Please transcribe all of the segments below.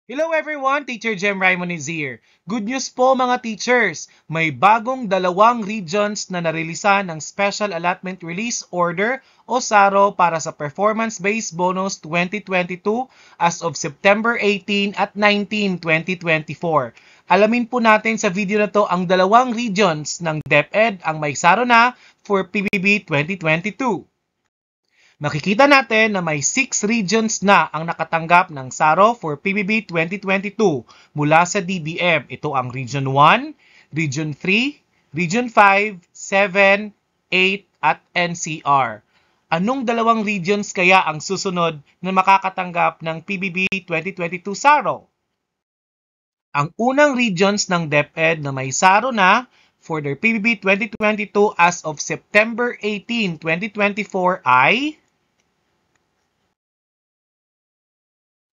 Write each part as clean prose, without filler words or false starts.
Hello everyone, Teacher Jem Raymond is here. Good news po mga teachers, may bagong dalawang regions na narilisan ng Special Allotment Release Order o SARO para sa Performance-Based Bonus 2022 as of September 18 at 19, 2024. Alamin po natin sa video na to ang dalawang regions ng DepEd ang may SARO na for PBB 2022. Makikita natin na may 6 regions na ang nakatanggap ng SARO for PBB 2022 mula sa DBM. Ito ang Region 1, Region 3, Region 5, 7, 8 at NCR. Anong dalawang regions kaya ang susunod na makakatanggap ng PBB 2022 SARO? Ang unang regions ng DepEd na may SARO na for their PBB 2022 as of September 18, 2024 ay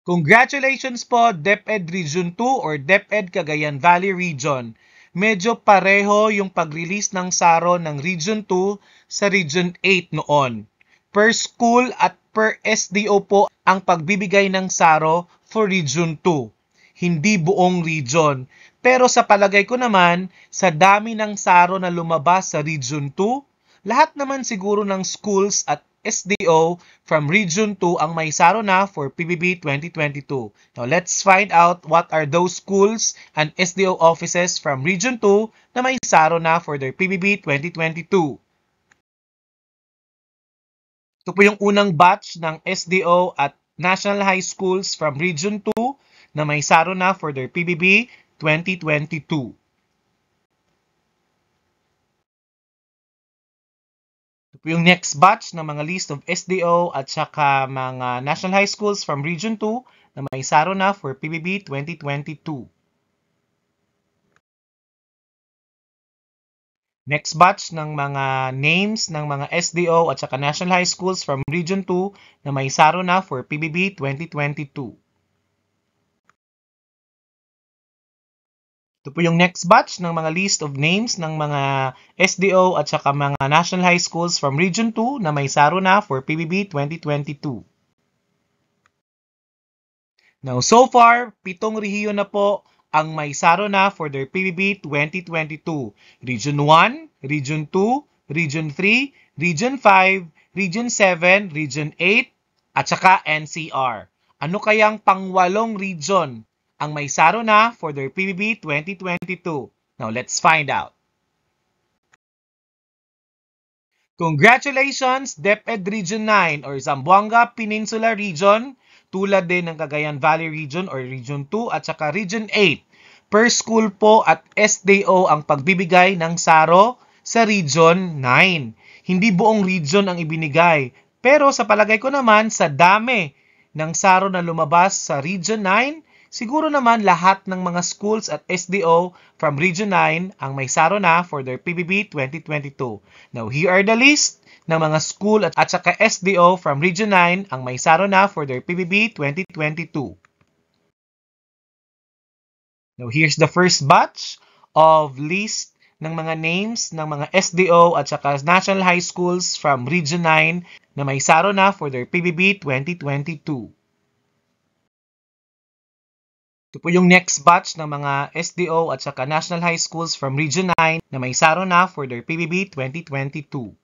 Congratulations po, DepEd Region 2 or DepEd Cagayan Valley Region. Medyo pareho yung pag-release ng SARO ng Region 2 sa Region 8 noon. Per school at per SDO po ang pagbibigay ng SARO for Region 2. Hindi buong region. Pero sa palagay ko naman, sa dami ng SARO na lumabas sa Region 2, lahat naman siguro ng schools at SDO from Region 2 ang may SARO na for PBB 2022. Now, let's find out what are those schools and SDO offices from Region 2 na may SARO na for their PBB 2022. Ito po yung unang batch ng SDO at National High Schools from Region 2 na may SARO na for their PBB 2022. Yung next batch ng mga list of SDO at saka mga National High Schools from Region 2 na may SARO na for PBB 2022. Next batch ng mga names ng mga SDO at saka National High Schools from Region 2 na may SARO na for PBB 2022. Ito po yung next batch ng mga list of names ng mga SDO at saka mga National High Schools from Region 2 na may SARO na for PBB 2022. Now, so far, 7 rehiyon na po ang may SARO na for their PBB 2022. Region 1, Region 2, Region 3, Region 5, Region 7, Region 8, at saka NCR. Ano kayang pangwalong region ang may SARO na for their PBB 2022? Now, let's find out. Congratulations, DepEd Region 9 or Zamboanga Peninsula Region, tulad din ng Cagayan Valley Region or Region 2 at saka Region 8. Per school po at SDO ang pagbibigay ng SARO sa Region 9. Hindi buong region ang ibinigay. Pero sa palagay ko naman, sa dami ng SARO na lumabas sa Region 9, siguro naman lahat ng mga schools at SDO from Region 9 ang may SARO na for their PBB 2022. Now, here are the list ng mga school at saka SDO from Region 9 ang may SARO na for their PBB 2022. Now, here's the first batch of list ng mga names ng mga SDO at saka National High Schools from Region 9 na may SARO na for their PBB 2022. Ito po yung next batch ng mga SDO at saka National High Schools from Region 9 na may SARO na for their PBB 2022.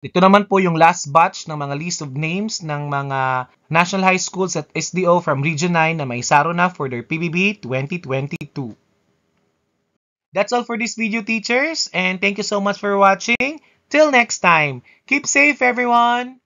Ito naman po yung last batch ng mga list of names ng mga National High Schools at SDO from Region 9 na may SARO na for their PBB 2022. That's all for this video, teachers, and thank you so much for watching. Till next time, keep safe, everyone!